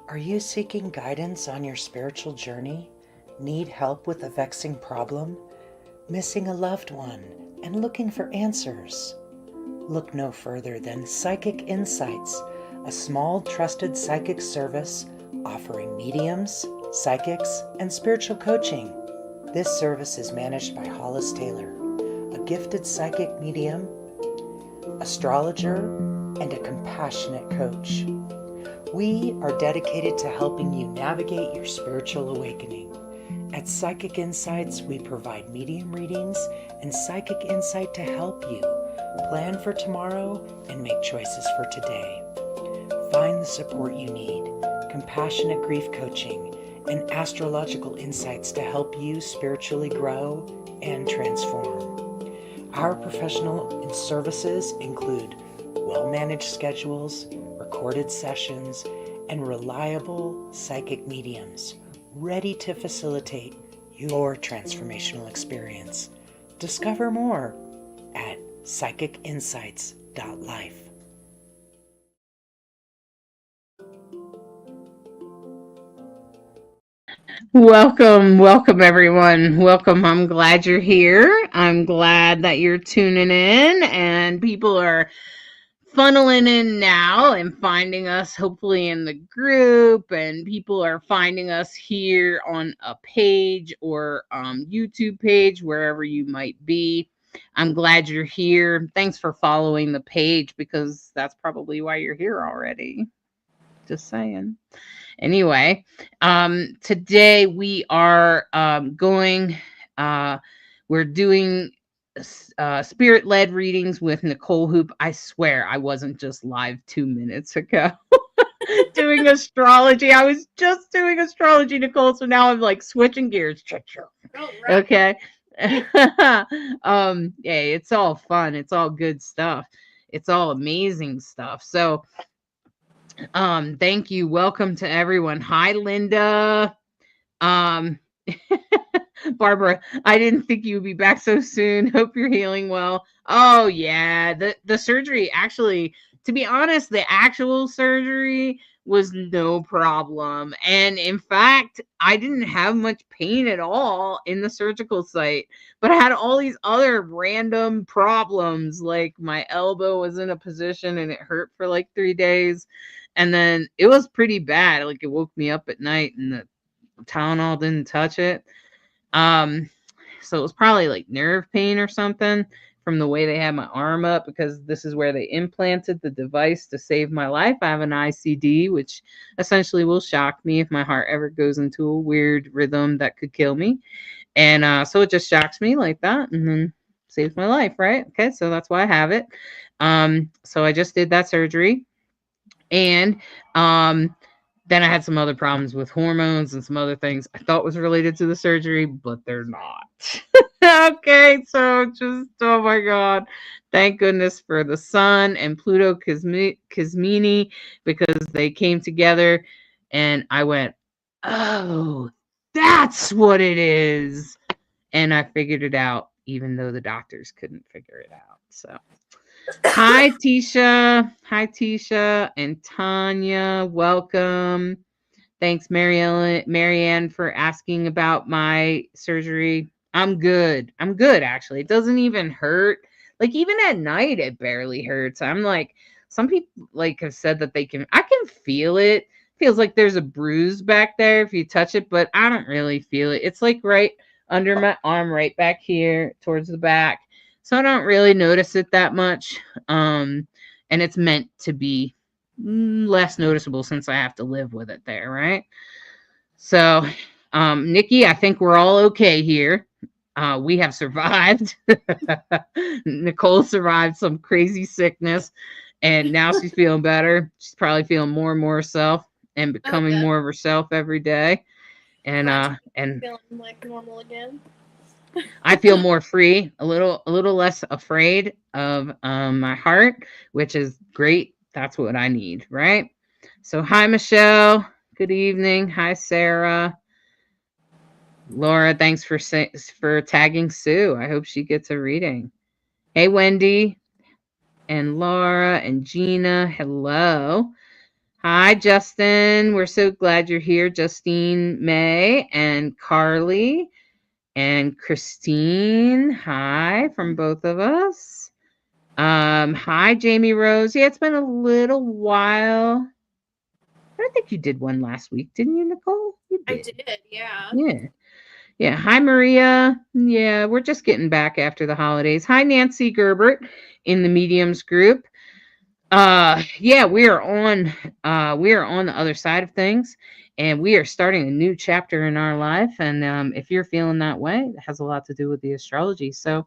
Are you seeking guidance on your spiritual journey? Need help with a vexing problem? Missing a loved one and looking for answers? Look no further than Psychic Insights, a small trusted psychic service offering mediums, psychics, and spiritual coaching. This service is managed by Hollis Taylor, a gifted psychic medium, astrologer, and a compassionate coach. We are dedicated to helping you navigate your spiritual awakening. At Psychic Insights, we provide medium readings and psychic insight to help you plan for tomorrow and make choices for today. Find the support you need, compassionate grief coaching, and astrological insights to help you spiritually grow and transform. Our professional services include well-managed schedules, recorded sessions, and reliable psychic mediums ready to facilitate your transformational experience. Discover more at psychicinsights.life. Welcome everyone. Welcome. I'm glad you're here. I'm glad that you're tuning in and people are funneling in now and finding us hopefully in the group, and people are finding us here on a page or YouTube page, wherever you might be. I'm glad you're here. Thanks for following the page, because that's probably why you're here already. Just saying. Anyway, today we are we're doing spirit-led readings with Nicole Hoop. I swear I wasn't just live 2 minutes ago doing astrology. I was just doing astrology, Nicole. So now I'm like switching gears. Okay. Yeah, it's all fun. It's all good stuff. It's all amazing stuff. So thank you. Welcome to everyone. Hi, Linda. Um, Barbara, I didn't think you would be back so soon. Hope you're healing well. Oh yeah, the surgery, actually, to be honest, the actual surgery was no problem. And in fact, I didn't have much pain at all in the surgical site, but I had all these other random problems, like my elbow was in a position and it hurt for like 3 days. And then it was pretty bad. Like, it woke me up at night and the Tylenol didn't touch it. Um, so it was probably like nerve pain or something from the way they had my arm up, because this is where they implanted the device to save my life. I have an ICD, which essentially will shock me if my heart ever goes into a weird rhythm that could kill me. And so it just shocks me like that and then saves my life, right? Okay, so that's why I have it. So I just did that surgery. And then I had some other problems with hormones and some other things I thought was related to the surgery, but they're not. Okay, so just, oh my God. Thank goodness for the Sun and Pluto Cosmini, because they came together and I went, oh, that's what it is. And I figured it out, even though the doctors couldn't figure it out. So hi, Tisha. Hi, Tisha and Tanya. Welcome. Thanks, Marianne, for asking about my surgery. I'm good. I'm good, actually. It doesn't even hurt. Like, even at night, it barely hurts. I'm like, some people like have said that I can feel it. Feels like there's a bruise back there if you touch it, but I don't really feel it. It's like right under my arm, right back here towards the back. So I don't really notice it that much. And it's meant to be less noticeable since I have to live with it there, right? So, Nikki, I think we're all okay here. We have survived. Nicole survived some crazy sickness, and now she's feeling better. She's probably feeling more and more herself and becoming more of herself every day. And feeling like normal again. I feel more free, a little less afraid of my heart, which is great. That's what I need, right? So hi, Michelle. Good evening. Hi, Sarah. Laura, thanks for tagging Sue. I hope she gets a reading. Hey, Wendy and Laura and Gina. Hello. Hi, Justin. We're so glad you're here. Justine, May, and Carly, and Christine. Hi from both of us. Hi, Jamie Rose. Yeah, it's been a little while. I think you did one last week, didn't you, Nicole? You I did. did, yeah. Yeah. Yeah. Hi, Maria. Yeah, we're just getting back after the holidays. Hi, Nancy Gerbert in the mediums group. Yeah, we are on the other side of things, and we are starting a new chapter in our life. And if you're feeling that way, it has a lot to do with the astrology. So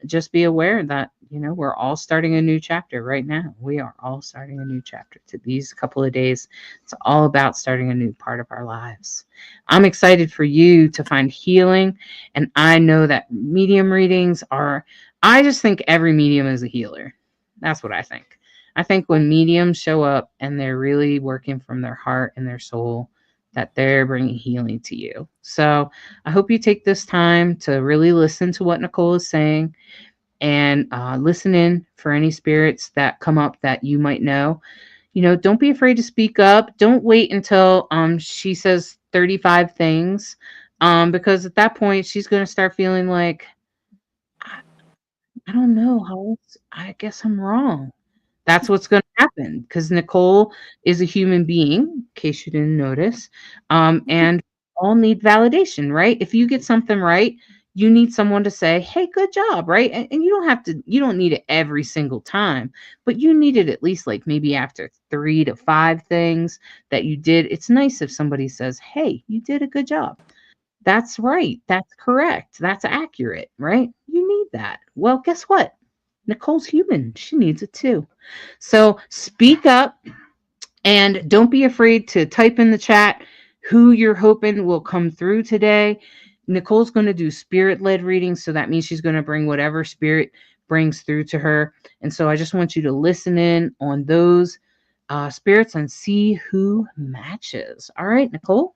just be aware that we're all starting a new chapter right now. We are all starting a new chapter to these couple of days. It's all about starting a new part of our lives. I'm excited for you to find healing, and I know that medium readings are, I just think every medium is a healer. That's what I think. I think when mediums show up and they're really working from their heart and their soul, that they're bringing healing to you. So I hope you take this time to really listen to what Nicole is saying, and listen in for any spirits that come up that you might know. Don't be afraid to speak up. Don't wait until she says 35 things, because at that point she's going to start feeling like, I don't know how else. I guess I'm wrong. That's what's going to happen because Nicole is a human being, in case you didn't notice. And all need validation, right? If you get something right, you need someone to say, "Hey, good job," right? And you don't have to, you don't need it every single time, but you need it at least like maybe after 3 to 5 things that you did. It's nice if somebody says, "Hey, you did a good job. That's right. That's correct. That's accurate," right? You need that. Well, guess what? Nicole's human. She needs it too. So speak up and don't be afraid to type in the chat who you're hoping will come through today. Nicole's going to do spirit led readings. So that means she's going to bring whatever spirit brings through to her. And so I just want you to listen in on those spirits and see who matches. All right, Nicole.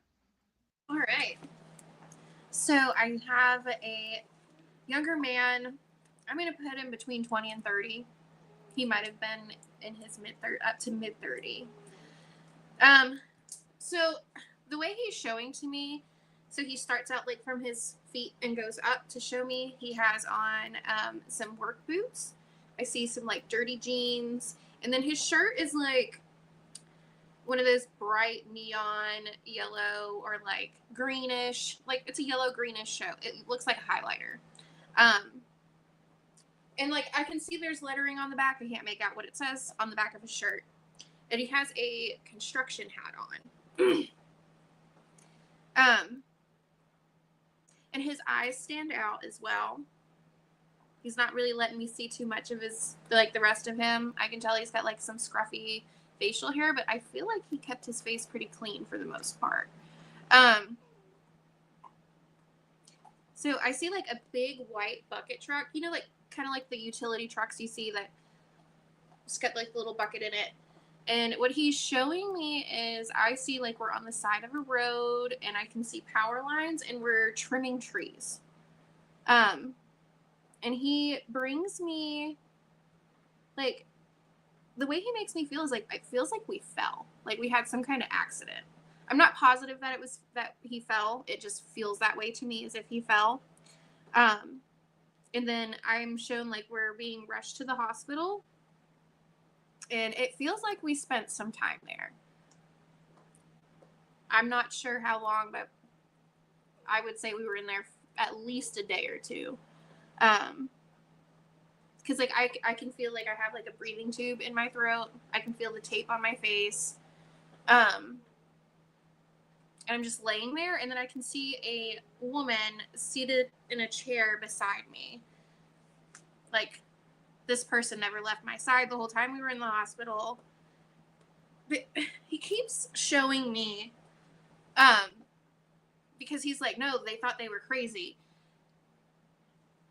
All right. So I have a younger man. I'm going to put him between 20 and 30. He might have been in his up to mid 30. So the way he's showing to me, so he starts out like from his feet and goes up to show me. He has on some work boots. I see some like dirty jeans, and then his shirt is like one of those bright neon yellow or like greenish, like it's a yellow greenish show. It looks like a highlighter. And like I can see there's lettering on the back. I can't make out what it says on the back of his shirt. And he has a construction hat on. And his eyes stand out as well. He's not really letting me see too much of his, like the rest of him. I can tell he's got like some scruffy facial hair, but I feel like he kept his face pretty clean for the most part. So I see like a big white bucket truck, like kind of like the utility trucks you see that it's got like the little bucket in it. And what he's showing me is I see like we're on the side of a road and I can see power lines and we're trimming trees. And he brings me like the way he makes me feel is like it feels like we fell. Like we had some kind of accident. I'm not positive that it was that he fell. It just feels that way to me as if he fell. And then I'm shown like we're being rushed to the hospital. And it feels like we spent some time there. I'm not sure how long, but I would say we were in there at least a day or two. Because like I can feel like I have like a breathing tube in my throat. I can feel the tape on my face. And I'm just laying there, and then I can see a woman seated in a chair beside me. Like, this person never left my side the whole time we were in the hospital. But he keeps showing me, because he's like, no, they thought they were crazy.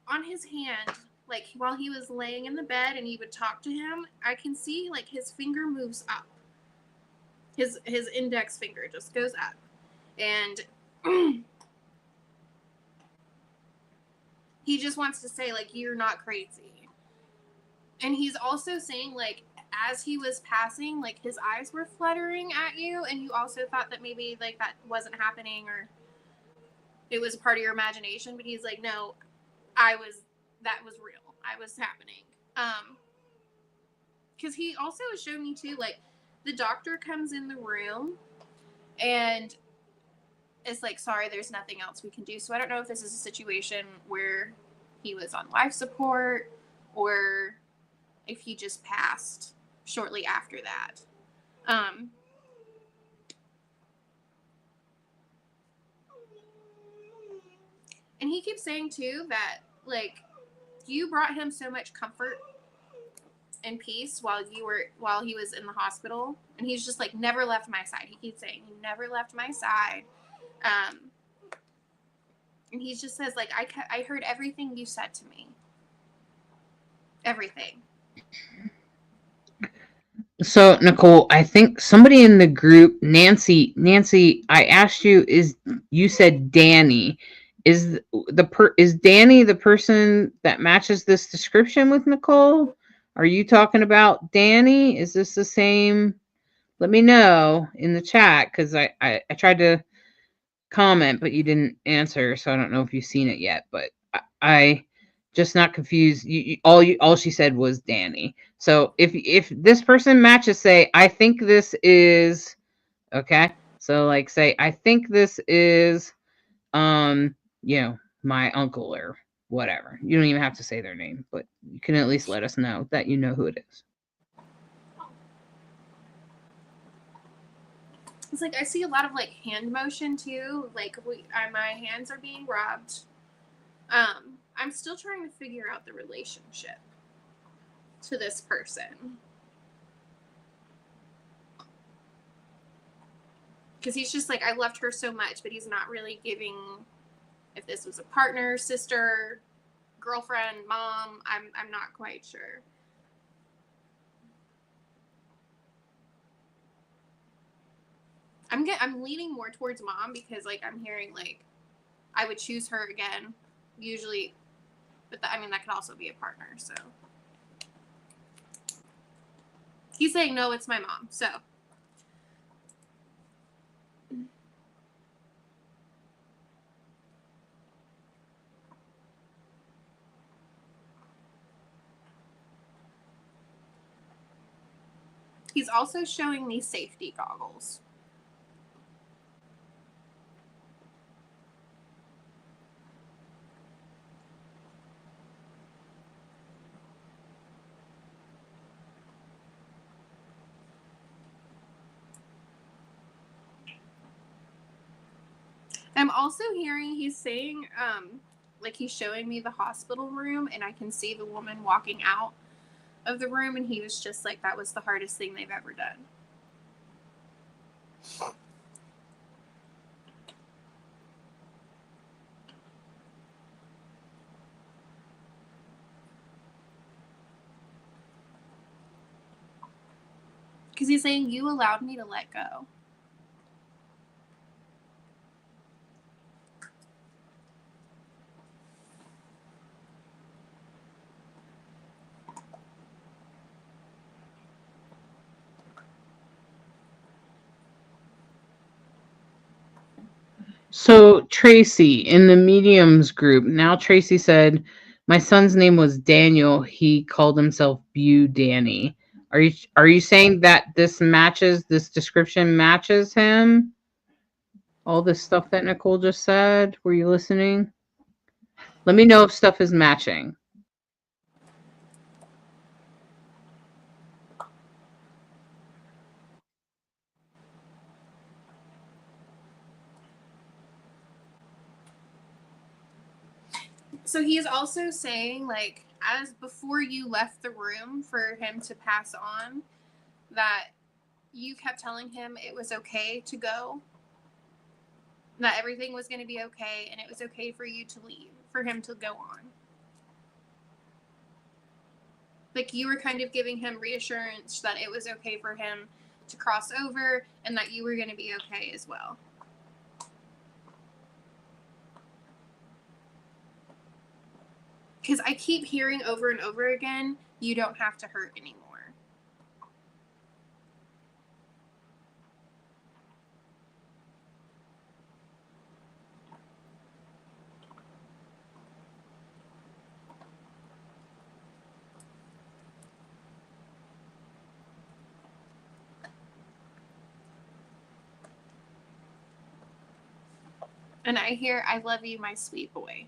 On his hand, like, while he was laying in the bed and he would talk to him, I can see, like, his finger moves up. His index finger just goes up. And he just wants to say, like, you're not crazy. And he's also saying, like, as he was passing, like, his eyes were fluttering at you, and you also thought that maybe, like, that wasn't happening or it was part of your imagination. But he's like, no, that was real. I was happening. Because he also showed me, too, like, the doctor comes in the room and is like, sorry, there's nothing else we can do. So I don't know if this is a situation where he was on life support or if he just passed shortly after that. And he keeps saying too that, like, you brought him so much comfort and peace while he was in the hospital, and he's just like, never left my side. He keeps saying, he never left my side. And he just says, like, I heard everything you said to me. Everything. So, Nicole, I think somebody in the group, Nancy, I asked you, you said Danny. Is Danny the person that matches this description with Nicole? Are you talking about Danny? Is this the same? Let me know in the chat, because I tried to comment, but you didn't answer, so I don't know if you've seen it yet. But I just not confused. All she said was Danny. So if this person matches, say, I think this is okay. So like, say, I think this is my uncle or whatever. You don't even have to say their name, but you can at least let us know that you know who it is. It's like, I see a lot of, like, hand motion too. Like, my hands are being rubbed. I'm still trying to figure out the relationship to this person. Because he's just like, I loved her so much, but he's not really giving if this was a partner, sister, girlfriend, mom. I'm not quite sure. I'm leaning more towards mom because, like, I'm hearing, like, I would choose her again, usually, but that could also be a partner. So he's saying no, it's my mom. So he's also showing me safety goggles. I'm also hearing he's saying, like, he's showing me the hospital room, and I can see the woman walking out of the room, and he was just like, that was the hardest thing they've ever done. Because he's saying, you allowed me to let go. So Tracy in the mediums group, now Tracy said, my son's name was Daniel. He called himself Danny. Are you saying that this description matches him? All this stuff that Nicole just said, were you listening? Let me know if stuff is matching. So he's also saying, like, as before you left the room for him to pass on, that you kept telling him it was okay to go, that everything was going to be okay, and it was okay for you to leave, for him to go on. Like, you were kind of giving him reassurance that it was okay for him to cross over and that you were going to be okay as well. Because I keep hearing over and over again You don't have to hurt anymore. And I hear, I love you, my sweet boy.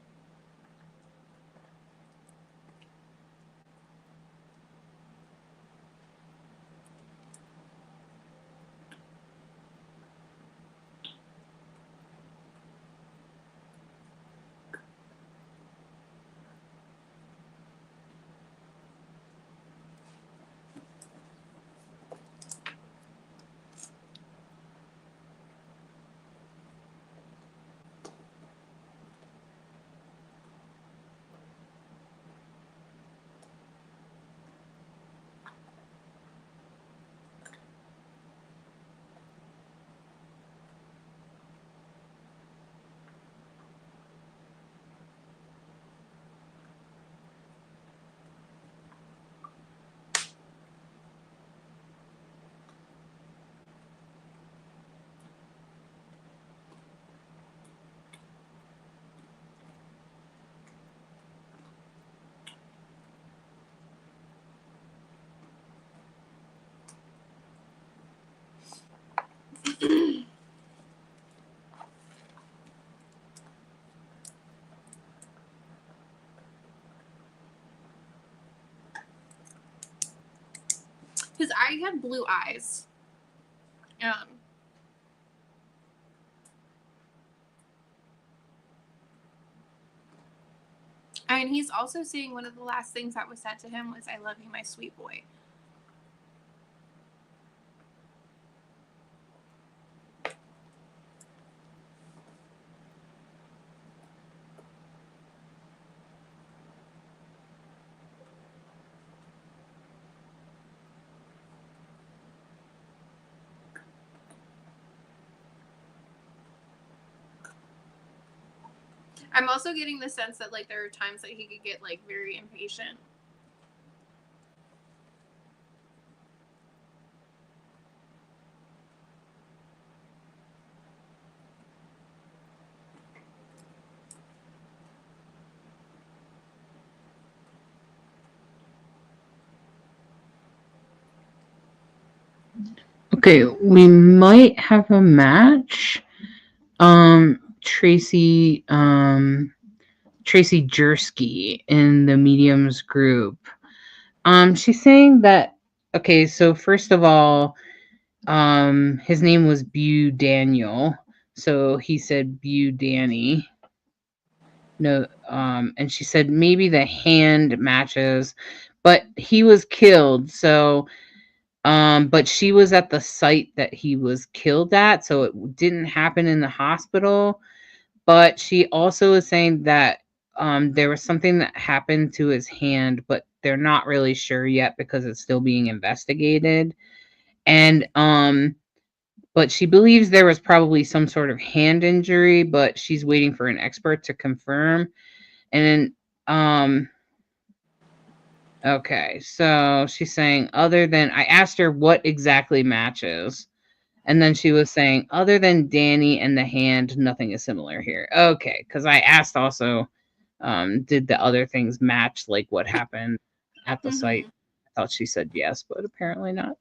Because I had blue eyes. And he's also saying one of the last things that was said to him was, I love you, my sweet boy. I'm also getting the sense that, like, there are times that he could get, like, very impatient. Okay, we might have a match. Tracy Jersky in the mediums group. She's saying that, okay, so first of all, his name was Bew Daniel, so he said Bew Danny. No, and she said maybe the hand matches, but he was killed, so but she was at the site that he was killed at, so it didn't happen in the hospital. But she also is saying that there was something that happened to his hand, but they're not really sure yet because it's still being investigated. And but she believes there was probably some sort of hand injury, but she's waiting for an expert to confirm. And then okay, so she's saying other than, I asked her what exactly matches. And then she was saying, other than Danny and the hand, nothing is similar here. Okay, because I asked also, did the other things match like what happened at the site? I thought she said yes, but apparently not.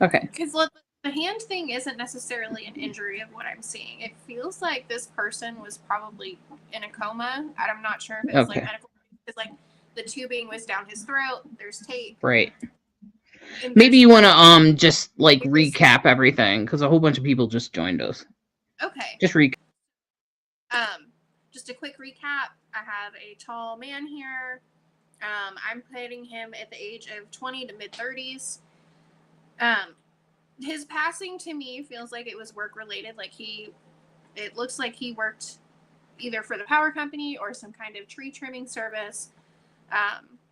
Okay. Because the hand thing isn't necessarily an injury of what I'm seeing. It feels like this person was probably in a coma, and I'm not sure if it's like medical, because like the tubing was down his throat. There's tape. Right. Maybe you want to just like recap everything because a whole bunch of people just joined us. Okay. Just recap. Just a quick recap. I have a tall man here. I'm putting him at the age of 20 to mid 30s. His passing to me feels like it was work related. Like it looks like he worked either for the power company or some kind of tree trimming service.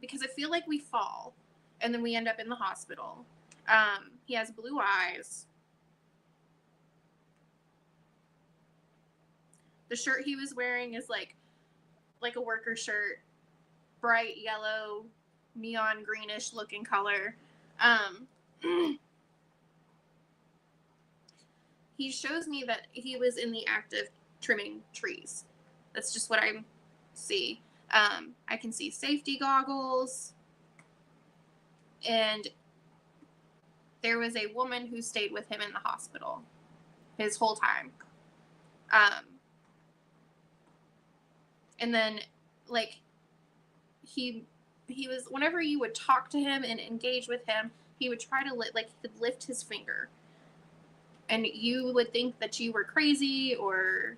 Because I feel like we fall and then we end up in the hospital. He has blue eyes. The shirt he was wearing is like a worker shirt, bright yellow, neon greenish looking color. He shows me that he was in the act of trimming trees. That's just what I see. I can see safety goggles, and there was a woman who stayed with him in the hospital his whole time. And then, like, he was, whenever you would talk to him and engage with him, he would try to he could lift his finger, and you would think that you were crazy, or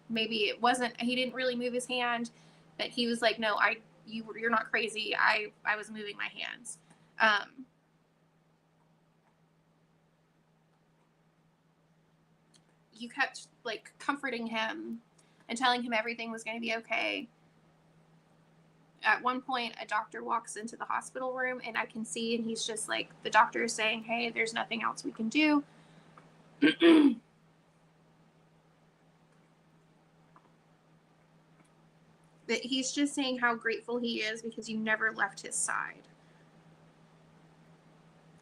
maybe it wasn't, he didn't really move his hand, but he was like, no, you're not crazy. I was moving my hands. You kept like comforting him and telling him everything was going to be okay. At one point, a doctor walks into the hospital room, and I can see, and he's just like, the doctor is saying, hey, there's nothing else we can do. But he's just saying how grateful he is because you never left his side.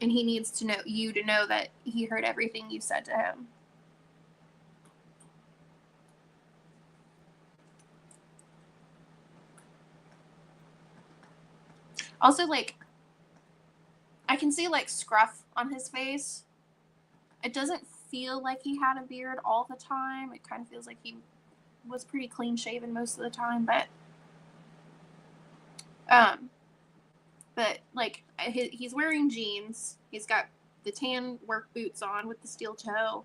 And he needs to know you to know that he heard everything you said to him. Also, like, I can see like scruff on his face. It doesn't feel like he had a beard all the time. It kind of feels like he was pretty clean shaven most of the time, but like he's wearing jeans. He's got the tan work boots on with the steel toe,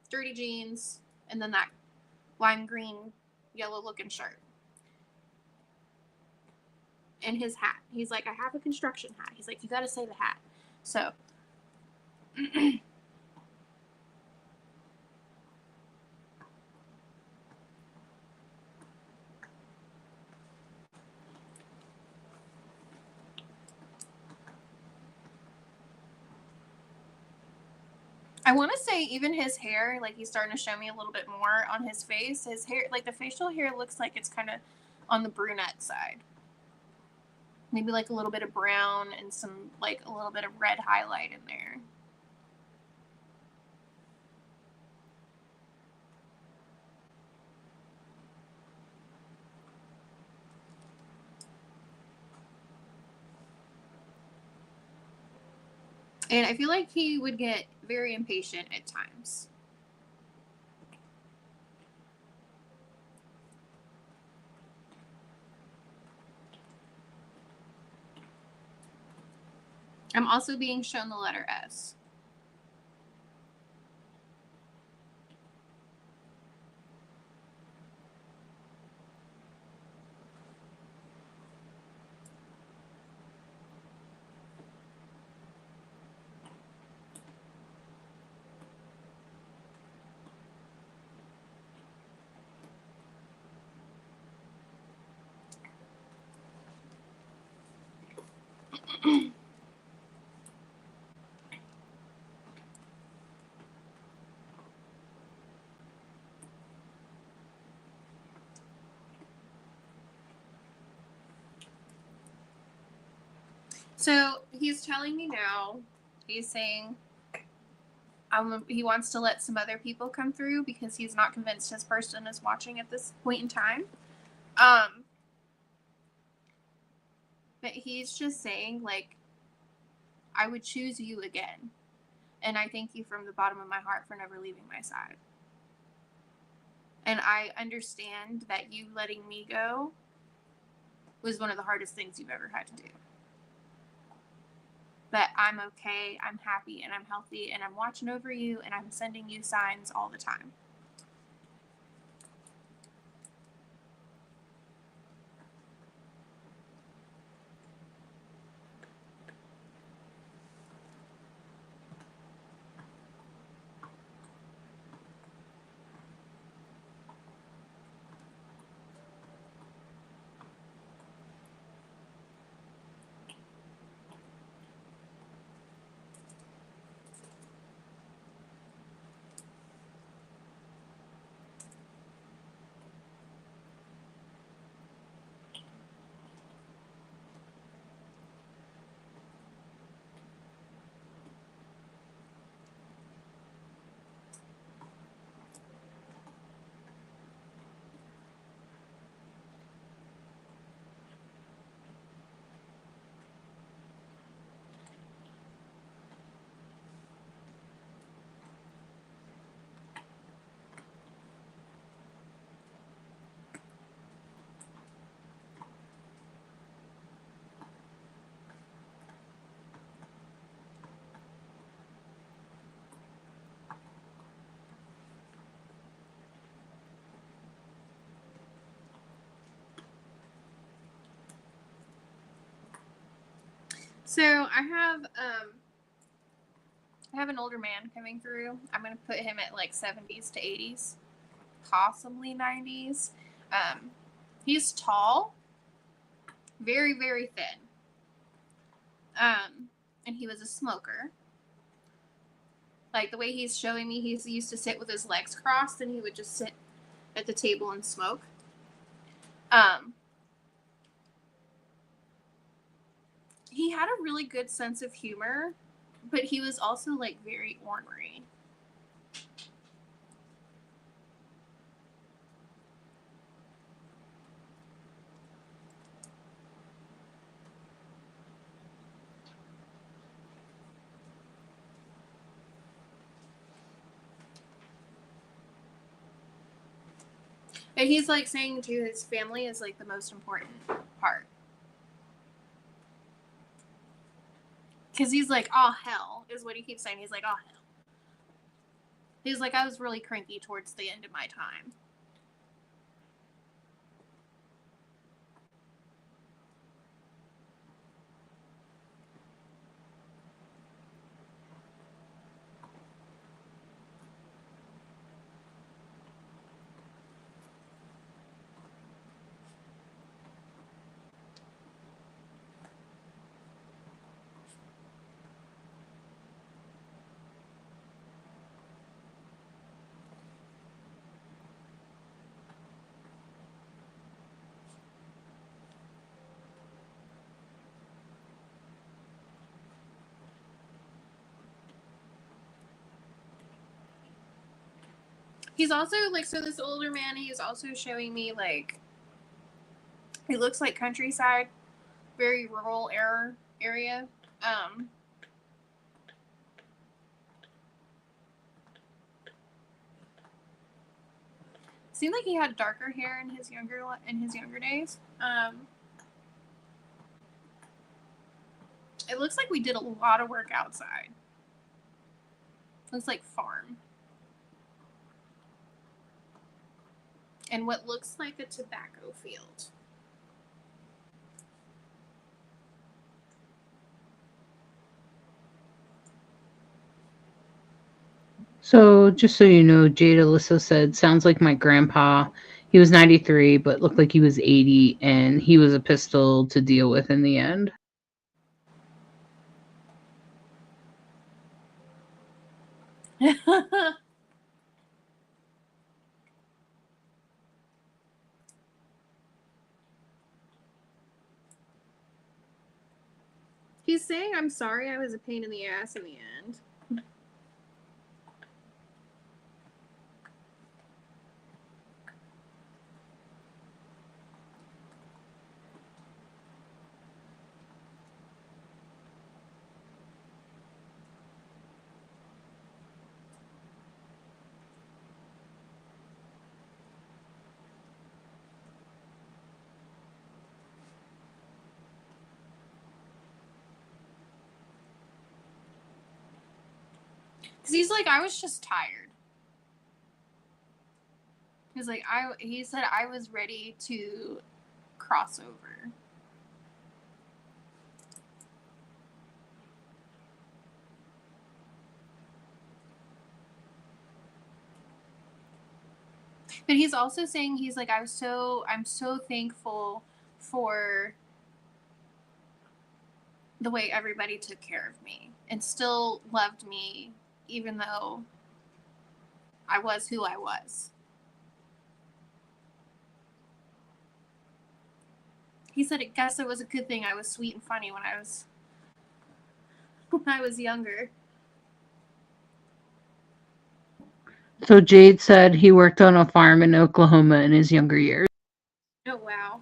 dirty jeans, and then that lime green, yellow looking shirt. And his hat. He's like, I have a construction hat. He's like, you got to say the hat. So, I want to say even his hair, like he's starting to show me a little bit more on his face. His hair, like the facial hair looks like it's kind of on the brunette side. Maybe like a little bit of brown and some, like a little bit of red highlight in there. And I feel like he would get very impatient at times. I'm also being shown the letter S. So he's telling me now, he's saying he wants to let some other people come through because he's not convinced his person is watching at this point in time. But he's just saying, like, I would choose you again. And I thank you from the bottom of my heart for never leaving my side. And I understand that you letting me go was one of the hardest things you've ever had to do. But I'm okay, I'm happy, and I'm healthy, and I'm watching over you, and I'm sending you signs all the time. So I have an older man coming through. I'm gonna put him at like 70s to 80s, possibly 90s. He's tall, very, very thin. And he was a smoker. Like the way he's showing me, he used to sit with his legs crossed and he would just sit at the table and smoke. He had a really good sense of humor, but he was also like very ornery. And he's like saying too, his family is like the most important part. Because he's like, oh hell, is what he keeps saying. He's like, oh hell. He's like, I was really cranky towards the end of my time. He's also like, so this older man, he's also showing me like, he looks like countryside, very rural area. Seemed like he had darker hair in his younger days. It looks like we did a lot of work outside. Looks like farm. And what looks like a tobacco field. So, just so you know, Jade Alyssa said, sounds like my grandpa. He was 93, but looked like he was 80, and he was a pistol to deal with in the end. He's saying, I'm sorry I was a pain in the ass in the end. Because he's like, I was just tired. He's like, he said I was ready to cross over. But he's also saying, he's like, I'm so thankful for the way everybody took care of me and still loved me even though I was who I was. He said, I guess it was a good thing I was sweet and funny when I was younger. So Jade said he worked on a farm in Oklahoma in his younger years. Oh, wow.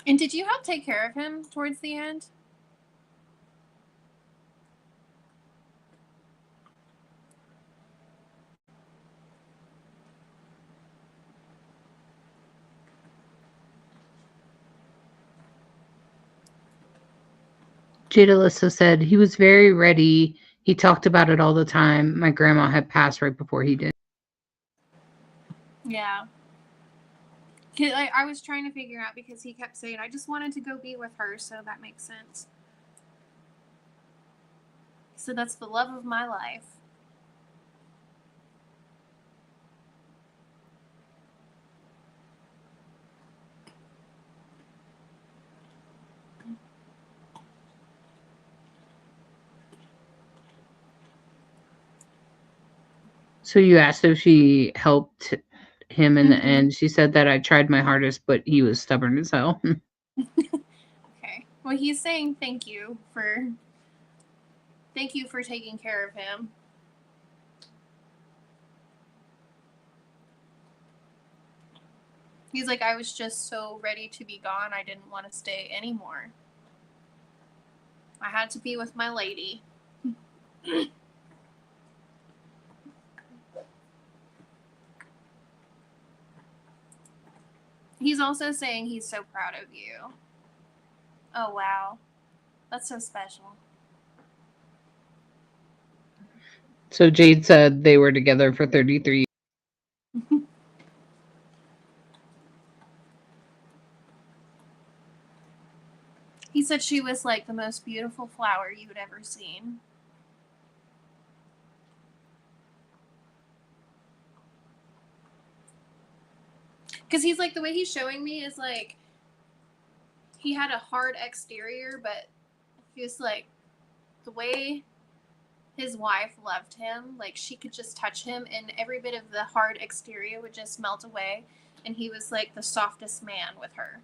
And did you help take care of him towards the end? Jade Alyssa said he was very ready. He talked about it all the time. My grandma had passed right before he did. Yeah. I was trying to figure out because he kept saying, I just wanted to go be with her, so that makes sense. So that's the love of my life. So you asked if she helped him in the end. She said that I tried my hardest, but he was stubborn as hell. Okay. Well, he's saying thank you for taking care of him. He's like, I was just so ready to be gone. I didn't want to stay anymore. I had to be with my lady. He's also saying he's so proud of you. Oh, wow. That's so special. So Jade said they were together for 33 years. He said she was like the most beautiful flower you had ever seen. Because he's like, the way he's showing me is like, he had a hard exterior, but he was like, the way his wife loved him, like she could just touch him and every bit of the hard exterior would just melt away. And he was like the softest man with her.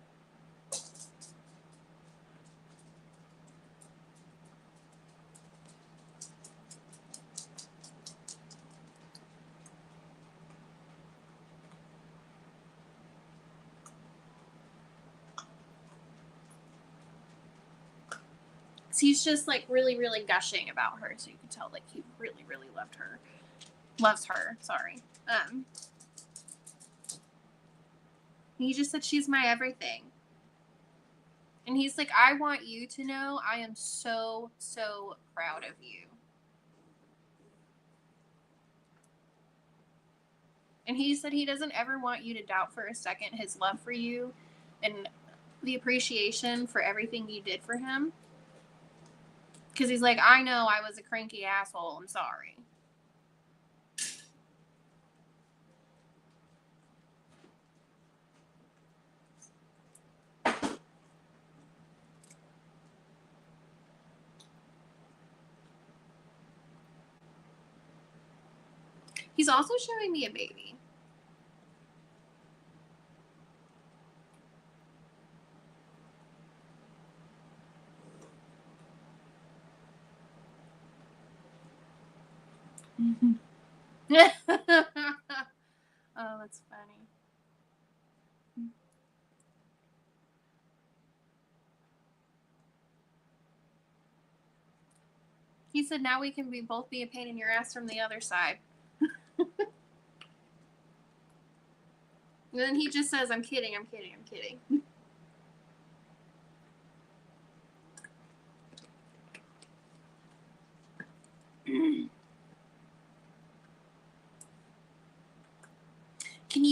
So he's just like really, really gushing about her. So you can tell like he really, really loves her. Sorry. He just said she's my everything. And he's like, I want you to know I am so, so proud of you. And he said he doesn't ever want you to doubt for a second his love for you and the appreciation for everything you did for him. Because he's like, I know I was a cranky asshole. I'm sorry. He's also showing me a baby. Mm-hmm. Oh, that's funny. He said, now we can both be a pain in your ass from the other side. And then he just says, I'm kidding, I'm kidding, I'm kidding. Can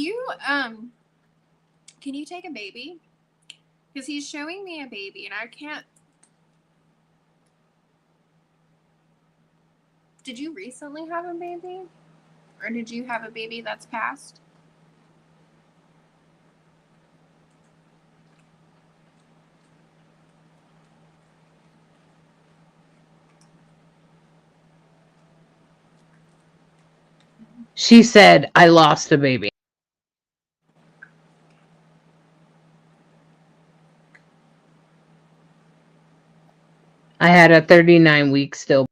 you take a baby? Because he's showing me a baby and I can't. Did you recently have a baby? Or did you have a baby that's passed? She said, I lost a baby. I had a 39-week still.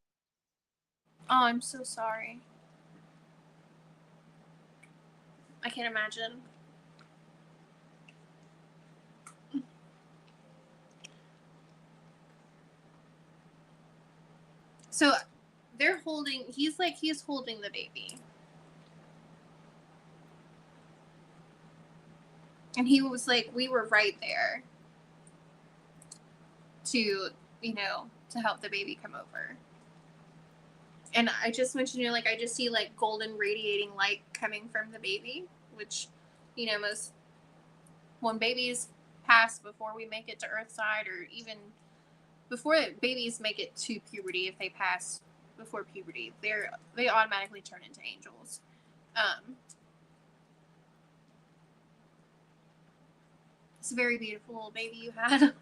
Oh, I'm so sorry. I can't imagine. So they're holding, he's holding the baby. And he was like, we were right there to, to help the baby come over. And I just mentioned, like, I just see like golden radiating light coming from the baby. which, most when babies pass before we make it to Earthside, or even before babies make it to puberty, if they pass before puberty, they automatically turn into angels. It's a very beautiful little baby you had.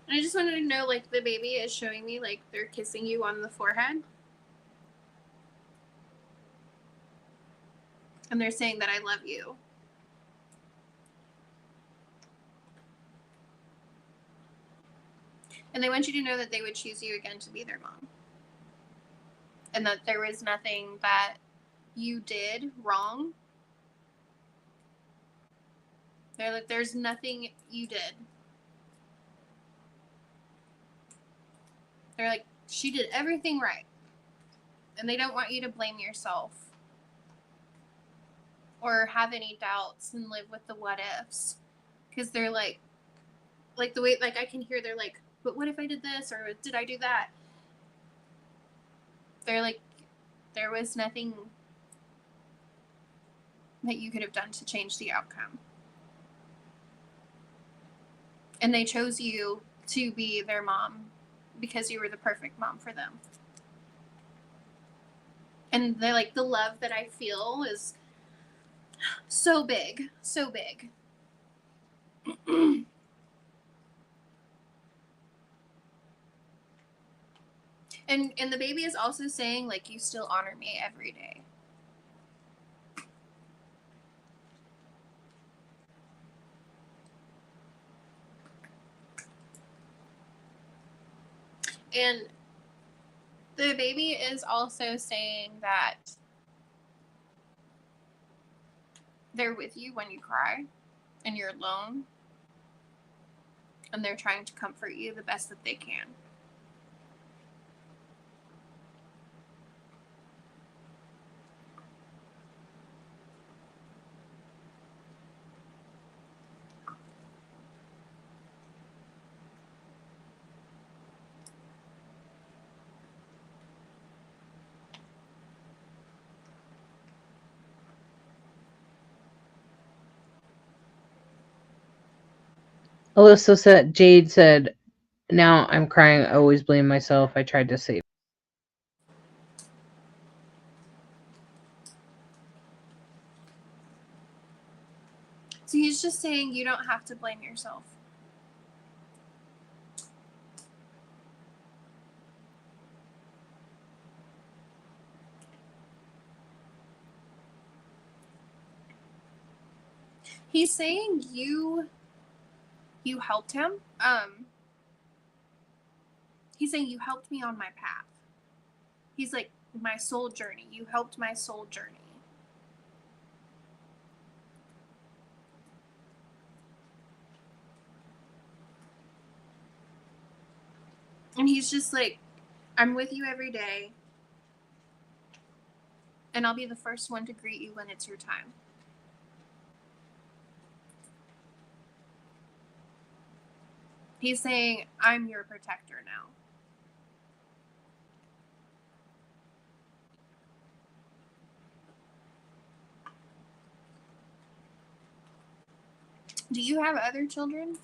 And I just wanted to know, like, the baby is showing me, like, they're kissing you on the forehead. And they're saying that I love you. And they want you to know that they would choose you again to be their mom. And that there was nothing that you did wrong. They're like, there's nothing you did. They're like, she did everything right. And they don't want you to blame yourself or have any doubts and live with the what ifs. Because they're like the way, like, I can hear they're like, but what if I did this, or did I do that? They're like, there was nothing that you could have done to change the outcome. And they chose you to be their mom because you were the perfect mom for them. And they're like, the love that I feel is so big, so big. And the baby is also saying, like, you still honor me every day. And the baby is also saying that they're with you when you cry and you're alone. And they're trying to comfort you the best that they can. Alyssa said, Jade said, now I'm crying. I always blame myself. I tried to save. So he's just saying you don't have to blame yourself. He's saying you helped him. He's saying you helped me on my path. He's like, my soul journey. You helped my soul journey. And he's just like, I'm with you every day. And I'll be the first one to greet you when it's your time. He's saying, I'm your protector now. Do you have other children?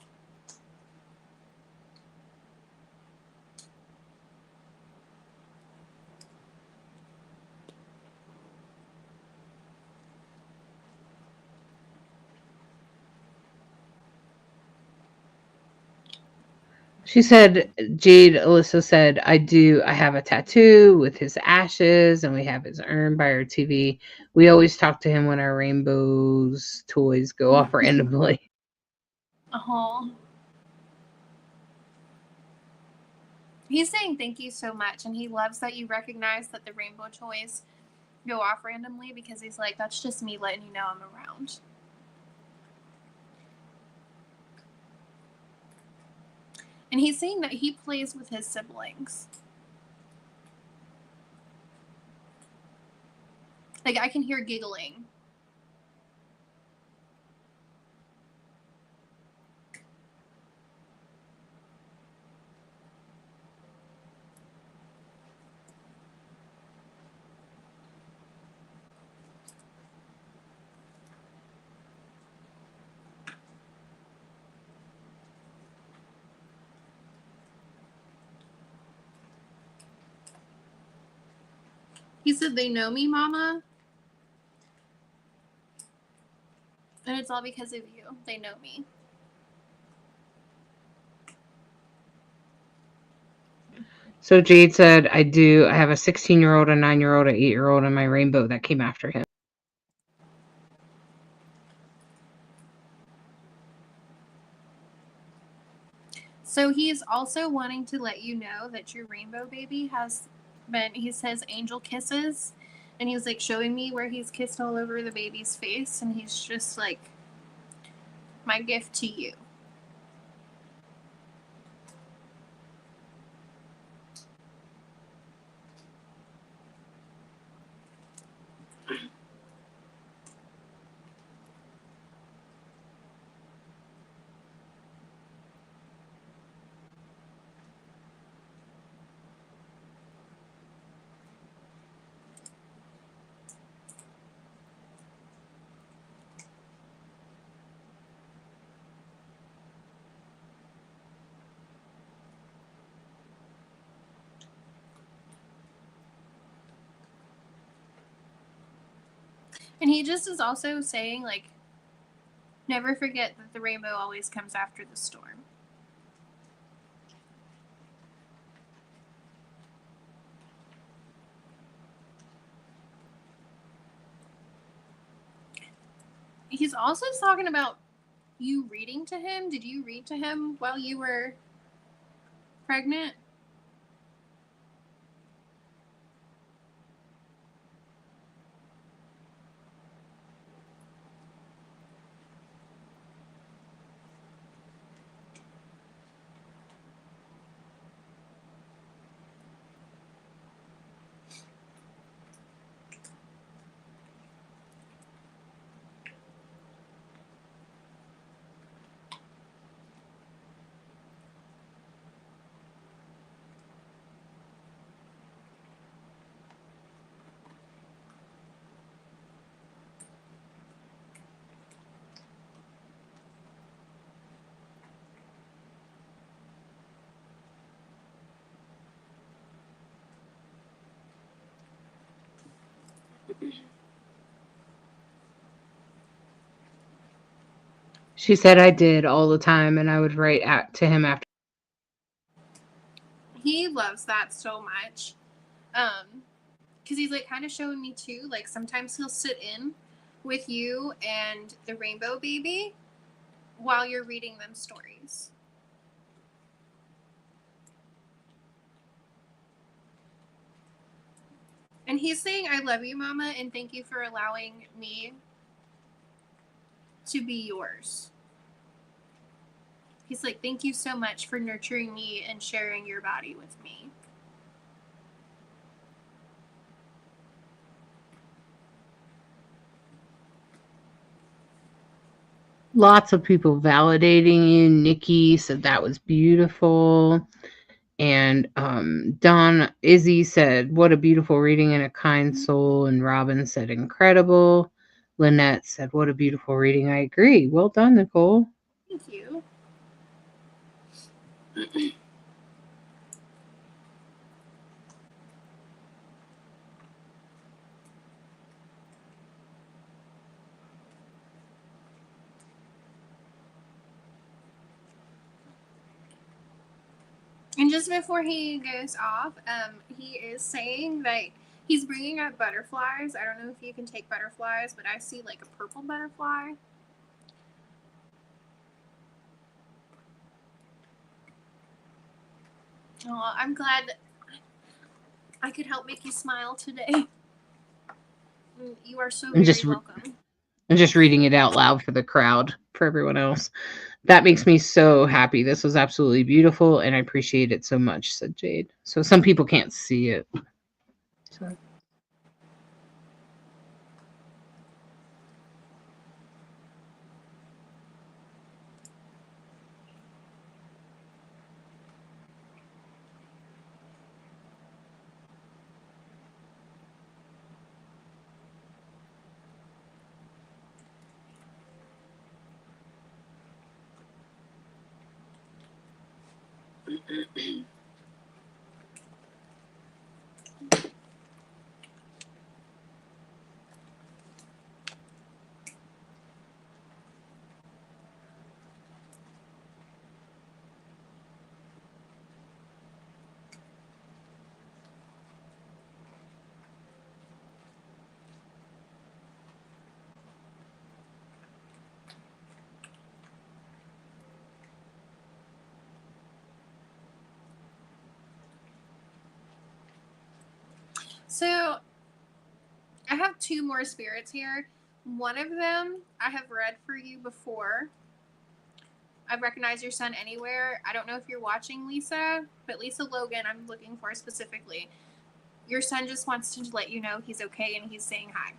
She said, Jade, Alyssa said, I do. I have a tattoo with his ashes, and we have his urn by our TV. We always talk to him when our rainbows toys go off randomly. Uh-huh. He's saying thank you so much, and he loves that you recognize that the rainbow toys go off randomly, because he's like, that's just me letting you know I'm around. And he's saying that he plays with his siblings. Like, I can hear giggling. He said, "They know me, Mama. And it's all because of you. They know me." So Jade said, I do. I have a 16-year-old, a 9-year-old, an 8-year-old, and my rainbow that came after him. So he's also wanting to let you know that your rainbow baby has been, he says, angel kisses. And he was like showing me where he's kissed all over the baby's face. And he's just like, my gift to you. And he just is also saying, like, never forget that the rainbow always comes after the storm. He's also talking about you reading to him. Did you read to him while you were pregnant? She said I did all the time, and I would write to him after. He loves that so much. Because he's like kind of showing me too, like sometimes he'll sit in with you and the rainbow baby while you're reading them stories. And he's saying, "I love you, Mama, and thank you for allowing me to be yours." He's like, "Thank you so much for nurturing me and sharing your body with me." Lots of people validating you. Nikki said that was beautiful. And Don Izzy said, what a beautiful reading and a kind soul. And Robin said, incredible. Lynette said, what a beautiful reading. I agree. Well done, Nicole. Thank you. And just before he goes off, he is saying that he's bringing up butterflies. I don't know if you can take butterflies, but I see like a purple butterfly. Oh, I'm glad that I could help make you smile today. You are so very welcome. I'm just reading it out loud for the crowd, for everyone else. That makes me so happy. This was absolutely beautiful, and I appreciate it so much, said Jade. So some people can't see it. So. So I have two more spirits here. One of them I have read for you before. I recognize your son anywhere. I don't know if you're watching, Lisa, but Lisa Logan, I'm looking for specifically. Your son just wants to let you know he's okay and he's saying hi.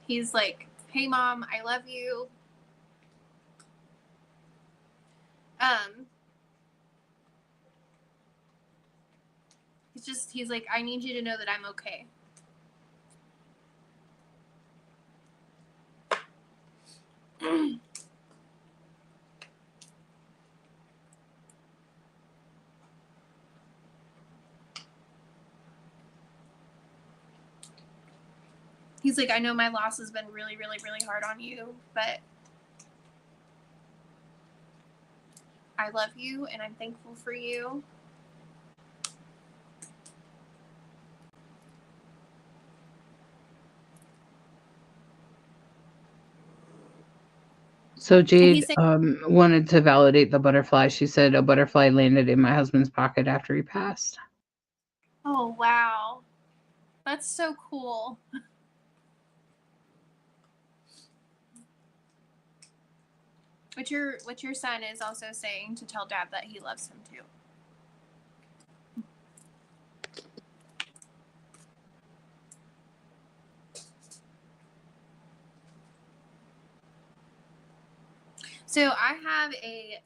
He's like, hey, Mom, I love you. He's like, I need you to know that I'm okay. He's like, I know my loss has been really, really, really hard on you, but I love you and I'm thankful for you. So Jade said, wanted to validate the butterfly. She said a butterfly landed in my husband's pocket after he passed. oh, wow. That's so cool. What your son is also saying to tell Dad that he loves him too. So I have a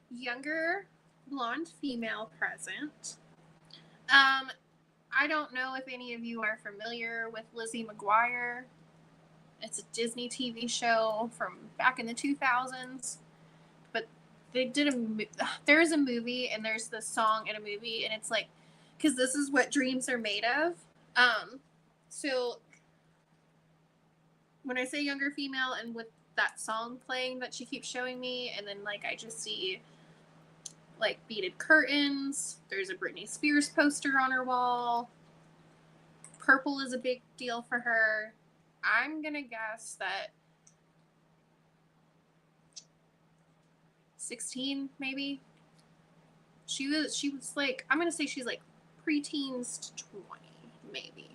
younger blonde female present. I don't know if any of you are familiar with Lizzie McGuire. It's a Disney TV show from back in the 2000s. But they did there's a movie and there's this song in a movie and it's like, because this is what dreams are made of. So when I say younger female and with that song playing that she keeps showing me, and then like I just see like beaded curtains, there's a Britney Spears poster on her wall. Purple is a big deal for her. I'm gonna guess that 16 maybe. She was like, I'm gonna say she's like preteens to 20 maybe.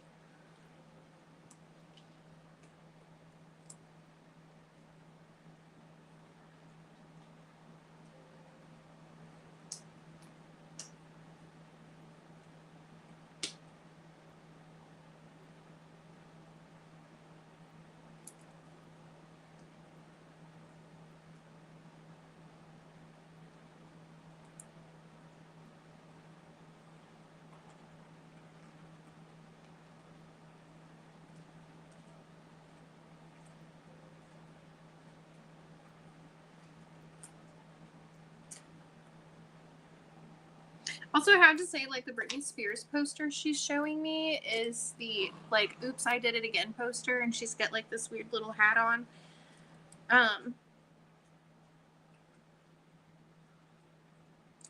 Also, I have to say, like, the Britney Spears poster she's showing me is the, like, Oops, I Did It Again poster, and she's got, like, this weird little hat on.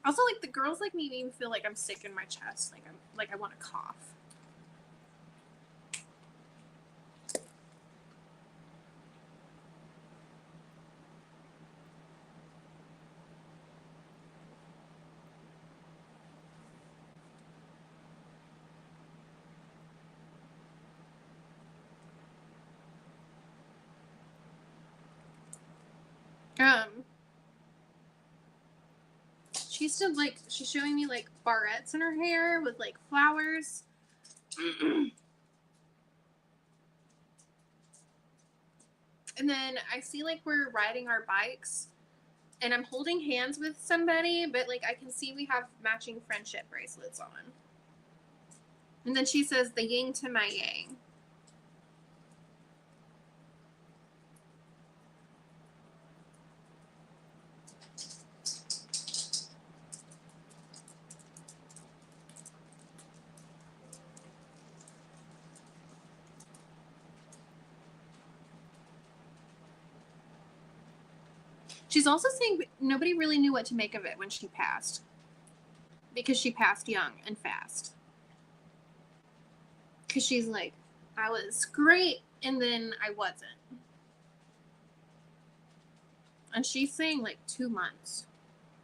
Also, like, the girls, like, make me feel like I'm sick in my chest. Like, I want to cough. She's showing me, like, barrettes in her hair with, like, flowers. And then I see, like, we're riding our bikes, and I'm holding hands with somebody, but, like, I can see we have matching friendship bracelets on. And then she says, the yin to my yang. She's also saying nobody really knew what to make of it when she passed. Because she passed young and fast. Because she's like, I was great, and then I wasn't. And she's saying, like, 2 months.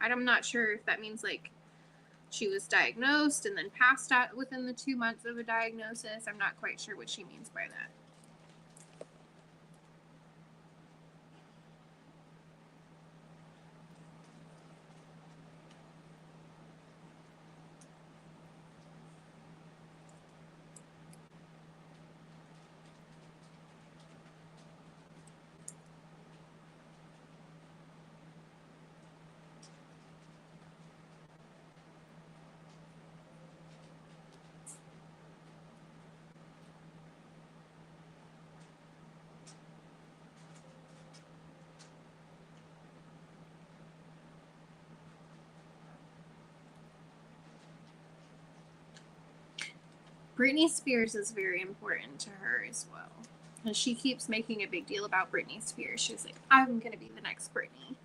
I'm not sure if that means, like, she was diagnosed and then passed out within the 2 months of a diagnosis. I'm not quite sure what she means by that. Britney Spears is very important to her as well. And she keeps making a big deal about Britney Spears. She's like, I'm going to be the next Britney.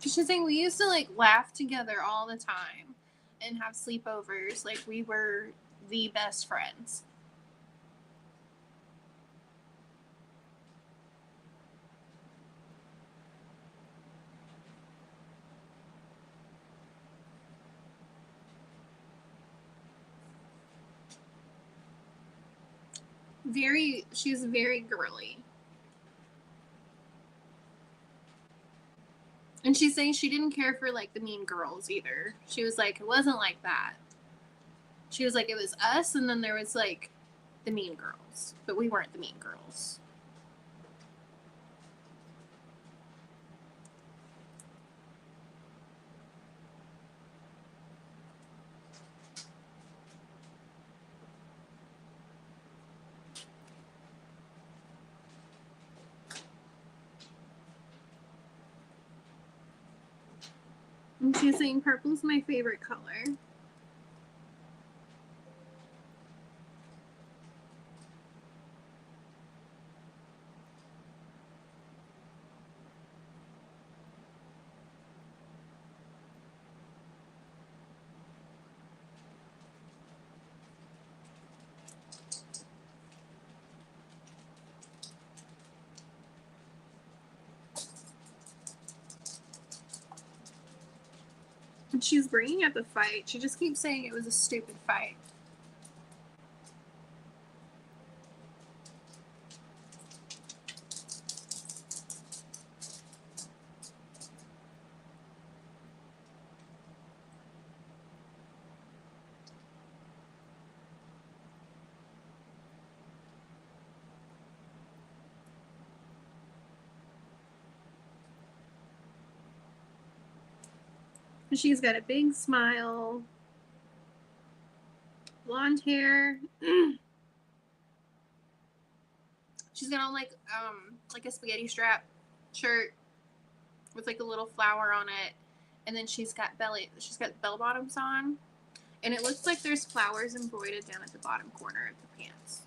She's saying we used to like laugh together all the time and have sleepovers. Like we were the best friends. She's very girly. And she's saying she didn't care for like the Mean Girls either. She was like, it wasn't like that. She was like, it was us, and then there was like the Mean Girls, but we weren't the Mean Girls. And she's saying purple's my favorite color. And she's bringing up a fight. She just keeps saying it was a stupid fight. And she's got a big smile, blonde hair. She's got on like a spaghetti strap shirt with like a little flower on it, and then she's got bell bottoms on, and it looks like there's flowers embroidered down at the bottom corner of the pants.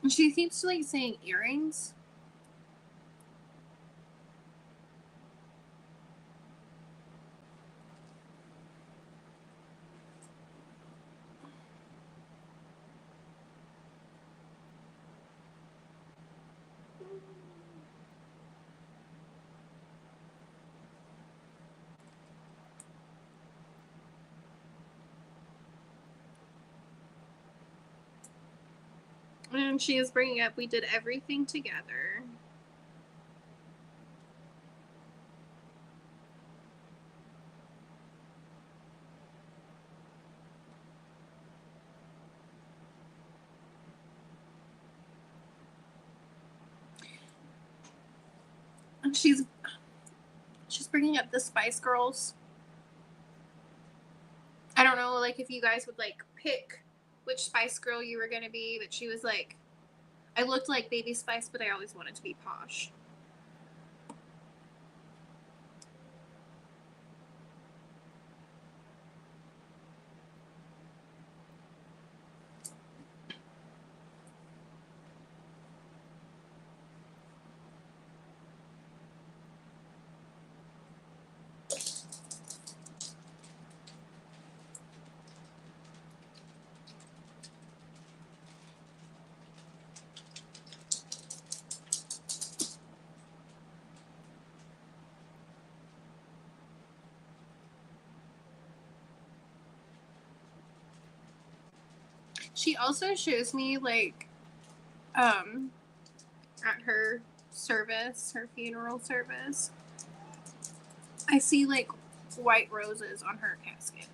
And she keeps like saying earrings. And she is bringing up, we did everything together. And she's bringing up the Spice Girls. I don't know, like if you guys would like pick which Spice Girl you were gonna be, but she was like, I looked like Baby Spice, but I always wanted to be posh. She also shows me, like, at her service, her funeral service, I see, like, white roses on her casket.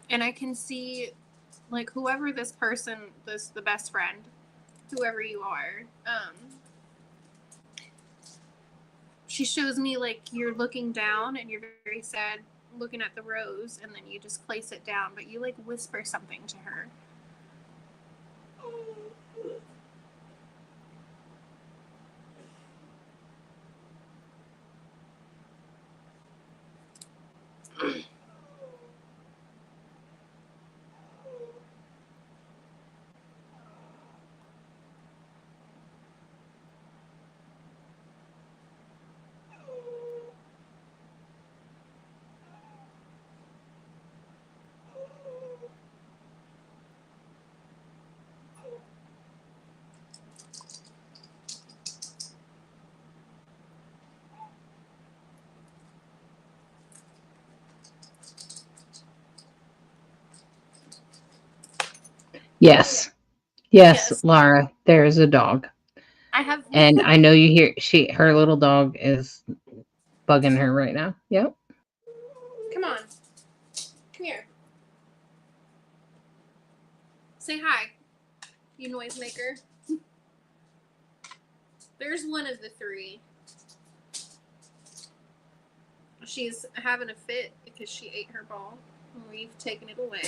And I can see, like, whoever this person, the best friend, whoever you are, she shows me, like, you're looking down and you're very sad looking at the rose, and then you just place it down, but you, like, whisper something to her. Yes. Yes, Laura, there is a dog. I have. And I know you hear her little dog is bugging her right now. Yep. Come on. Come here. Say hi, you noisemaker. There's one of the three. She's having a fit because she ate her ball and we've taken it away.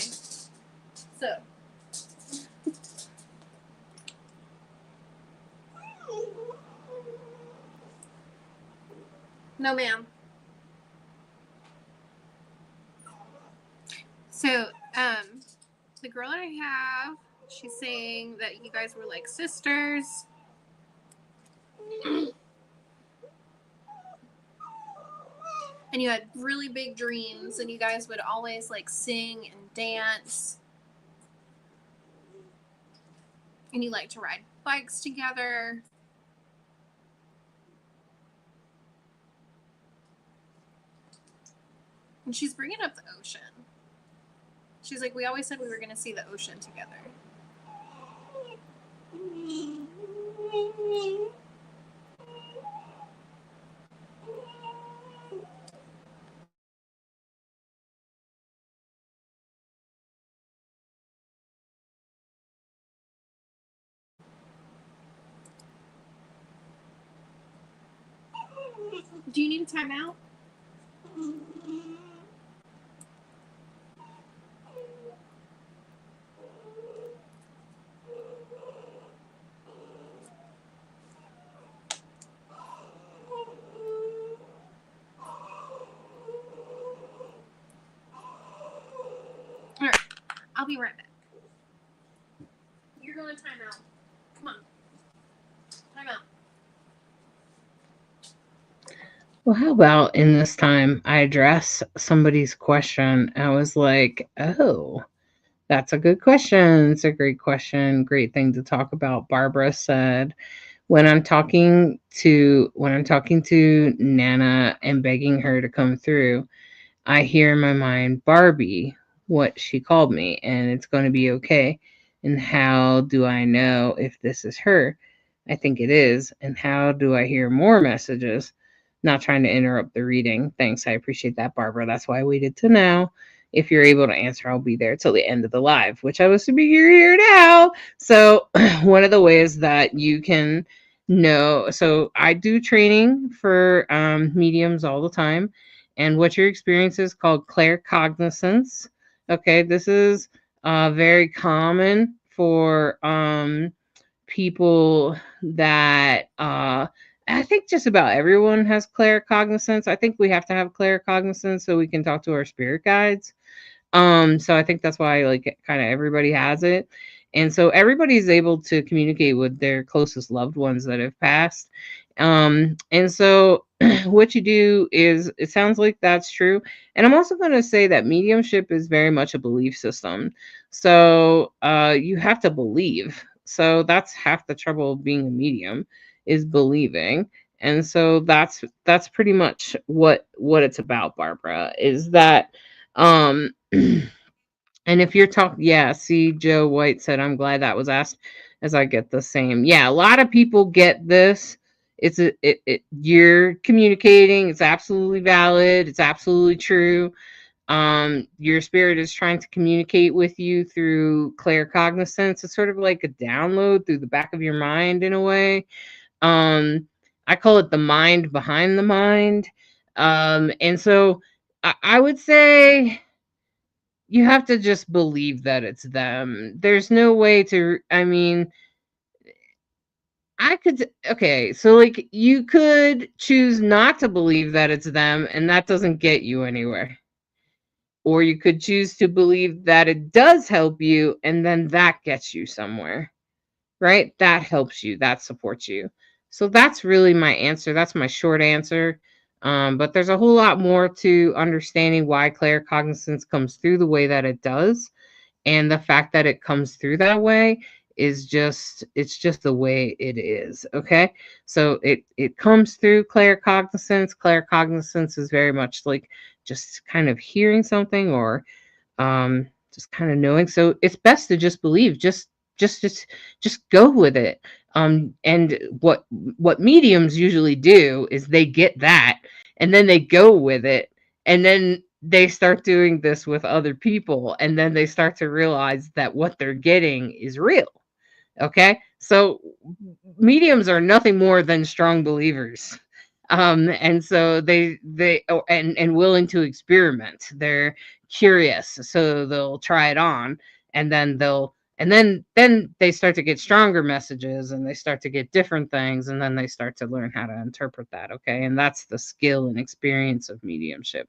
So. No, ma'am. So, the girl that I have, she's saying that you guys were like sisters. And you had really big dreams, and you guys would always like sing and dance. And you like to ride bikes together. And she's bringing up the ocean. She's like, we always said we were going to see the ocean together. Do you need a timeout? All right, I'll be right back. You're going to timeout. Come on. Timeout. Well, how about in this time I address somebody's question? I was like, oh, that's a good question. It's a great question. Great thing to talk about. Barbara said, when I'm talking to Nana and begging her to come through, I hear in my mind Barbie, what she called me, and it's going to be okay. And how do I know if this is her? I think it is. And how do I hear more messages? Not trying to interrupt the reading. Thanks. I appreciate that, Barbara. That's why I waited to now. If you're able to answer, I'll be there till the end of the live, which I was to be here now. So one of the ways that you can know, so I do training for mediums all the time. And what you're experiencing is called claircognizance. Okay, this is very common for people that I think just about everyone has claircognizance. I think we have to have claircognizance so we can talk to our spirit guides. So I think that's why like kind of everybody has it. And so everybody's able to communicate with their closest loved ones that have passed. And so what you do is it sounds like that's true. And I'm also going to say that mediumship is very much a belief system. So you have to believe. So that's half the trouble of being a medium is believing. And so that's pretty much what it's about, Barbara, is that and if you're talking, yeah, see, Joe White said, I'm glad that was asked, as I get the same. Yeah, a lot of people get this. You're communicating. It's absolutely valid. It's absolutely true. Your spirit is trying to communicate with you through claircognizance. It's sort of like a download through the back of your mind in a way. I call it the mind behind the mind. And so I would say you have to just believe that it's them. There's no way to, I mean, I could, okay, so like you could choose not to believe that it's them, and that doesn't get you anywhere. Or you could choose to believe that it does help you, and then that gets you somewhere, right? That helps you, that supports you. So that's really my answer. That's my short answer. But there's a whole lot more to understanding why claircognizance comes through the way that it does, and the fact that it comes through that way is just, it's just the way it is. Okay, so it comes through claircognizance is very much like just kind of hearing something, or just kind of knowing. So it's best to just believe, just go with it. And what mediums usually do is they get that, and then they go with it, and then they start doing this with other people, and then they start to realize that what they're getting is real. Okay, so mediums are nothing more than strong believers. And so and willing to experiment. They're curious, so they'll try it on, and then they start to get stronger messages, and they start to get different things, and then they start to learn how to interpret that. Okay, and that's the skill and experience of mediumship.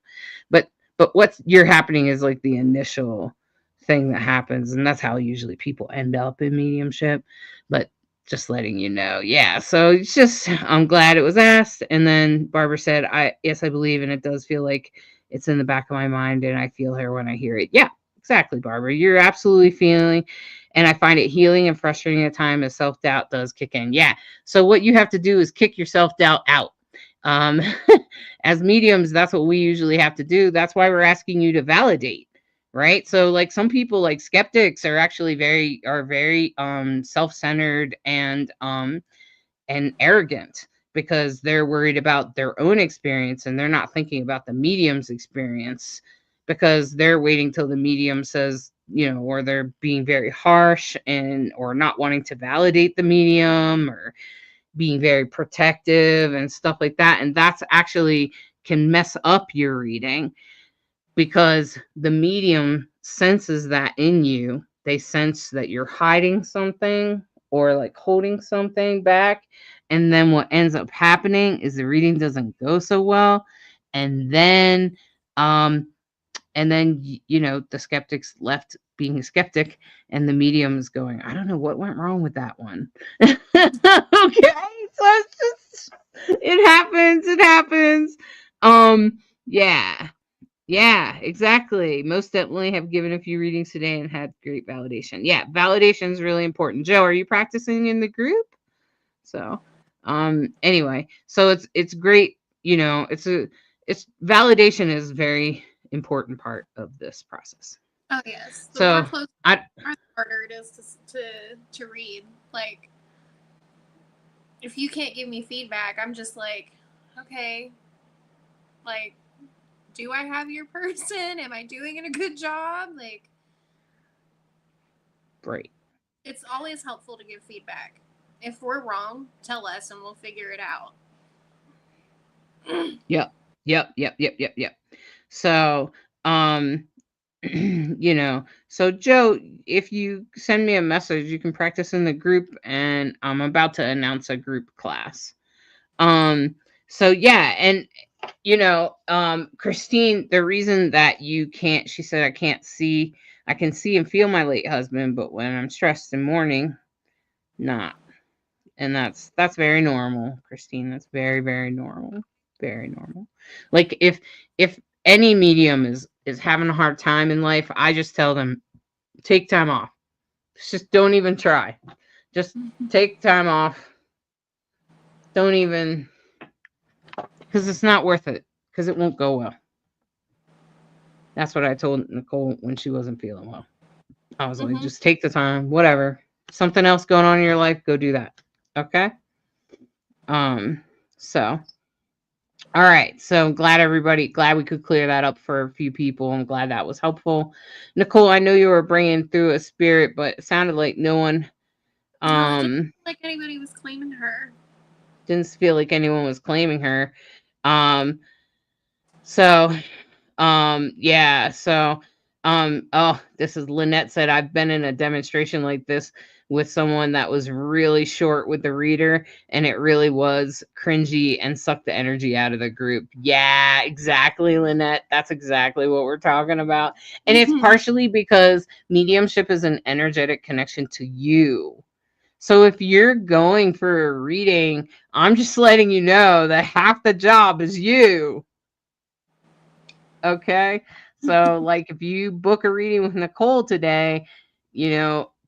But what's you're happening is like the initial thing that happens, and that's how usually people end up in mediumship. But just letting you know. Yeah, so it's just, I'm glad it was asked. And then Barbara said, yes, I believe, and it does feel like it's in the back of my mind, and I feel her when I hear it. Yeah, exactly, Barbara. You're absolutely feeling, and I find it healing and frustrating at times as self-doubt does kick in. Yeah. So what you have to do is kick your self-doubt out. Um, as mediums, that's what we usually have to do. That's why we're asking you to validate, right? So like some people, like skeptics, are actually very self-centered and arrogant, because they're worried about their own experience, and they're not thinking about the medium's experience, because they're waiting till the medium says, or they're being very harsh, and or not wanting to validate the medium, or being very protective and stuff like that. And that's actually can mess up your reading, because the medium senses that in you. They sense that you're hiding something, or like holding something back. And then what ends up happening is the reading doesn't go so well. And then, the skeptic's left being a skeptic, and the medium is going, I don't know what went wrong with that one. Okay. So it's just, it happens. Yeah. Yeah, exactly. Most definitely have given a few readings today and had great validation. Yeah, validation is really important. Joe, are you practicing in the group? So, anyway, so it's great. It's validation is a very important part of this process. Oh yes, the more So close I are, the harder it is to read. Like, if you can't give me feedback, I'm just like, okay, like, do I have your person? Am I doing a good job? Like, great. it's always helpful to give feedback. If we're wrong, tell us and we'll figure it out. Yep. Yep. Yep. Yep. Yep. Yep. So, um, you know. So Joe, if you send me a message, you can practice in the group, and I'm about to announce a group class. Um, so yeah, and Christine, the reason that you can't, she said, I can see and feel my late husband, but when I'm stressed in mourning, not. And that's very normal, Christine. That's very, very normal. Very normal. Like if any medium is having a hard time in life, I just tell them take time off. Just don't even try. Just take time off. Don't even, because it's not worth it, because it won't go well. That's what I told Nicole when she wasn't feeling well. I was like, just take the time, whatever. Something else going on in your life, go do that. Okay? So all right. So glad we could clear that up for a few people. I'm glad that was helpful. Nicole, I know you were bringing through a spirit, but it sounded like no one No, it didn't feel like anybody was claiming her. didn't feel like anyone was claiming her. Um so yeah, so oh, this is Lynette said, I've been in a demonstration like this with someone that was really short with the reader, and it really was cringy and sucked the energy out of the group. Yeah, exactly, Lynette. That's exactly what we're talking about. And it's partially because mediumship is an energetic connection to you. So if you're going for a reading, I'm just letting you know that half the job is you. Okay. So, like, if you book a reading with Nicole today,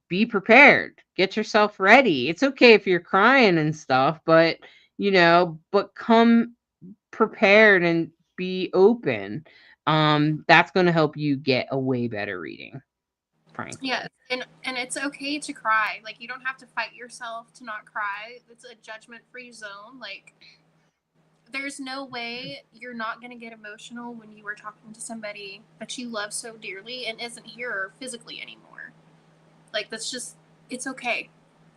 be prepared. Get yourself ready. It's okay if you're crying and stuff, but come prepared and be open. That's going to help you get a way better reading, frankly. Yes, and it's okay to cry. Like, you don't have to fight yourself to not cry. It's a judgment-free zone. Like, there's no way you're not going to get emotional when you are talking to somebody that you love so dearly and isn't here physically anymore. Like, that's just, it's okay.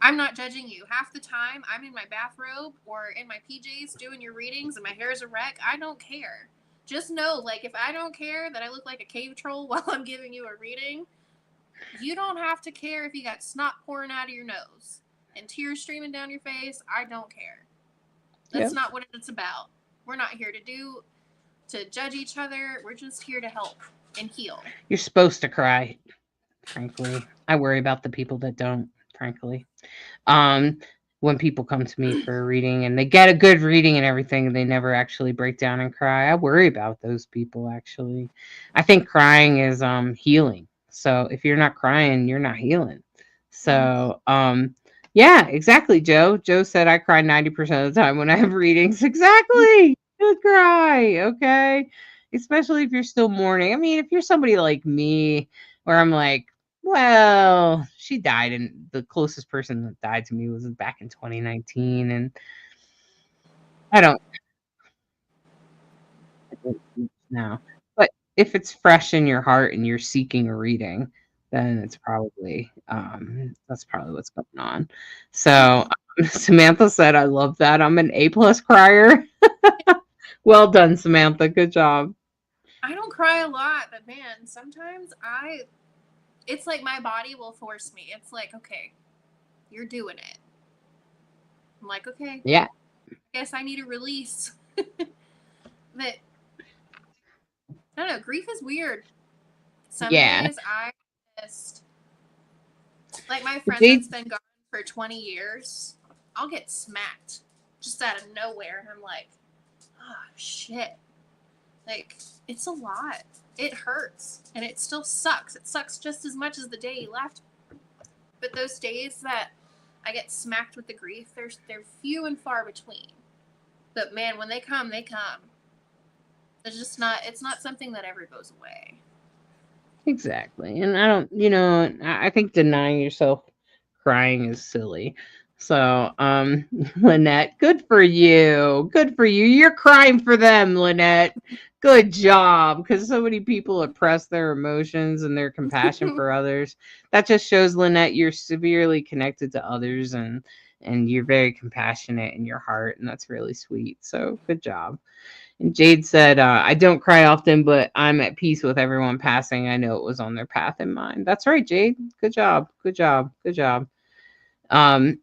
I'm not judging you. Half the time, I'm in my bathrobe or in my PJs doing your readings and my hair is a wreck. I don't care. Just know, like, if I don't care that I look like a cave troll while I'm giving you a reading, you don't have to care if you got snot pouring out of your nose and tears streaming down your face. I don't care. That's not what it's about. We're not here to judge each other. We're just here to help and heal. You're supposed to cry, frankly. I worry about the people that don't, frankly. When people come to me for a reading and they get a good reading and everything, and they never actually break down and cry, I worry about those people, actually. I think crying is healing. So if you're not crying, you're not healing. So yeah, exactly, Joe. Joe said I cry 90% of the time when I have readings. Exactly. You cry, okay? Especially if you're still mourning. I mean, if you're somebody like me, where I'm like, well, she died, and the closest person that died to me was back in 2019, and I don't know. But if it's fresh in your heart and you're seeking a reading, then it's probably that's probably what's going on. So Samantha said, "I love that. I'm an A+ crier." Well done, Samantha. Good job. I don't cry a lot, but man, sometimes it's like my body will force me. It's like, okay, you're doing it. I'm like, okay, Yeah. I guess I need a release. But I don't know, grief is weird. Some Yeah. days I just, like my friend They, that's been gone for 20 years, I'll get smacked just out of nowhere. And I'm like, oh, shit. Like, it's a lot. It hurts. And it still sucks. It sucks just as much as the day he left. But those days that I get smacked with the grief, they're few and far between. But man, when they come, they come. It's not something that ever goes away. exactly. And I don't, I think denying yourself crying is silly. So, Lynette, good for you. Good for you. You're crying for them, Lynette. Good job. Because so many people oppress their emotions and their compassion for others. That just shows, Lynette, you're severely connected to others, and and you're very compassionate in your heart, and that's really sweet. So good job. And Jade said, I don't cry often, but I'm at peace with everyone passing. I know it was on their path in mind. That's right, Jade. Good job. Good job. Good job. Um,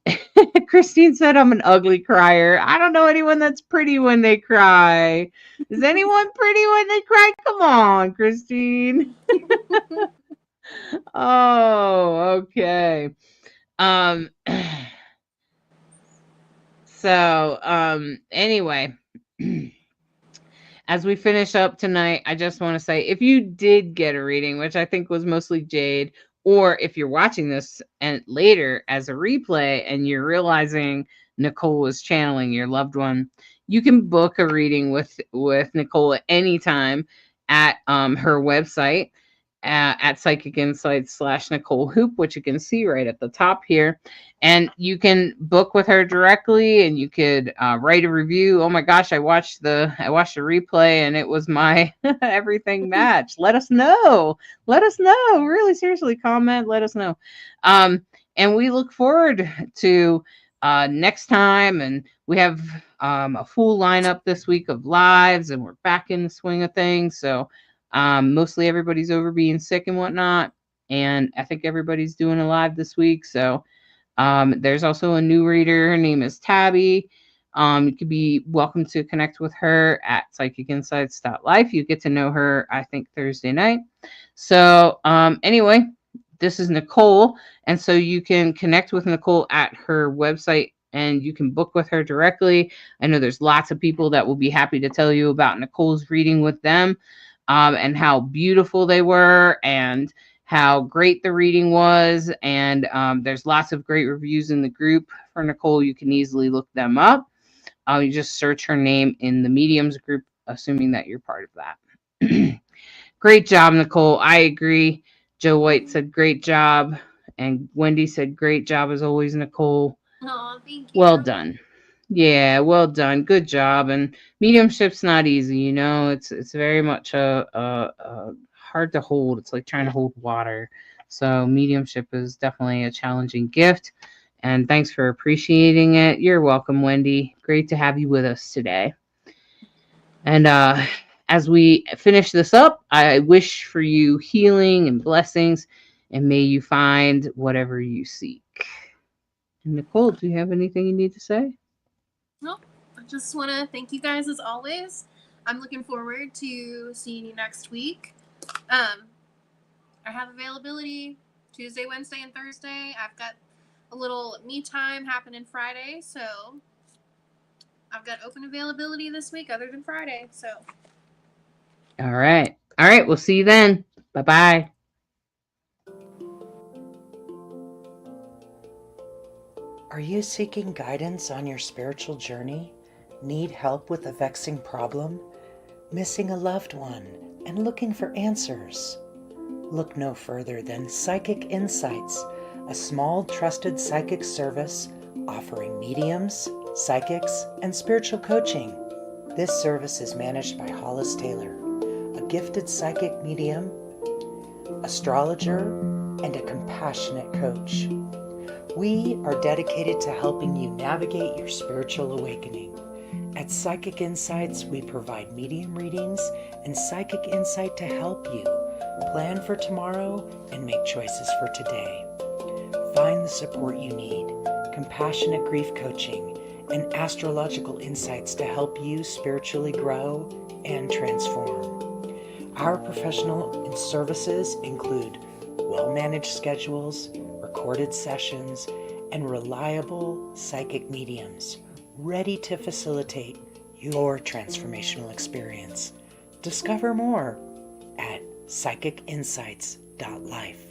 Christine said, I'm an ugly crier. I don't know anyone that's pretty when they cry. Is anyone pretty when they cry? Come on, Christine. Oh, okay. Um, anyway, as we finish up tonight, I just want to say, if you did get a reading, which I think was mostly Jade, or if you're watching this and later as a replay and you're realizing Nicole was channeling your loved one, you can book a reading with Nicole at any time at her website at Psychic Insights / Nicole Hoop, which you can see right at the top here. And you can book with her directly, and you could write a review. Oh my gosh, I watched the replay, and it was my everything match. Let us know. Let us know. Really, seriously, comment. Let us know. And we look forward to next time. And we have a full lineup this week of lives, and we're back in the swing of things. So mostly everybody's over being sick and whatnot, and I think everybody's doing a live this week. So there's also a new reader. Her name is Tabby. You could be welcome to connect with her at psychicinsights.life. You get to know her, I think, Thursday night. So anyway, this is Nicole. And so you can connect with Nicole at her website, and you can book with her directly. I know there's lots of people that will be happy to tell you about Nicole's reading with them, and how beautiful they were, and how great the reading was. And there's lots of great reviews in the group for Nicole. You can easily look them up. You just search her name in the mediums group, assuming that you're part of that. Great job, Nicole. I agree. Joe White said great job. And Wendy said great job as always, Nicole. Oh, thank you. Well done. Yeah, well done. Good job. And mediumship's not easy, you know. It's very much a hard to hold. It's like trying to hold water. So mediumship is definitely a challenging gift. And thanks for appreciating it. You're welcome, Wendy. Great to have you with us today. And as we finish this up, I wish for you healing and blessings, and may you find whatever you seek. And Nicole, do you have anything you need to say? Nope. I just want to thank you guys as always. I'm looking forward to seeing you next week. I have availability Tuesday, Wednesday, and Thursday. I've got a little me time happening Friday, so I've got open availability this week other than Friday. So All right. We'll see you then. Bye-bye. Are you seeking guidance on your spiritual journey? Need help with a vexing problem? Missing a loved one and looking for answers? Look no further than Psychic Insights, a small trusted psychic service offering mediums, psychics, and spiritual coaching. This service is managed by Hollis Taylor, a gifted psychic medium, astrologer, and a compassionate coach. We are dedicated to helping you navigate your spiritual awakening. At Psychic Insights, we provide medium readings and psychic insight to help you plan for tomorrow and make choices for today. Find the support you need, compassionate grief coaching, and astrological insights to help you spiritually grow and transform. Our professional services include well-managed schedules, recorded sessions, and reliable psychic mediums ready to facilitate your transformational experience. Discover more at psychicinsights.life.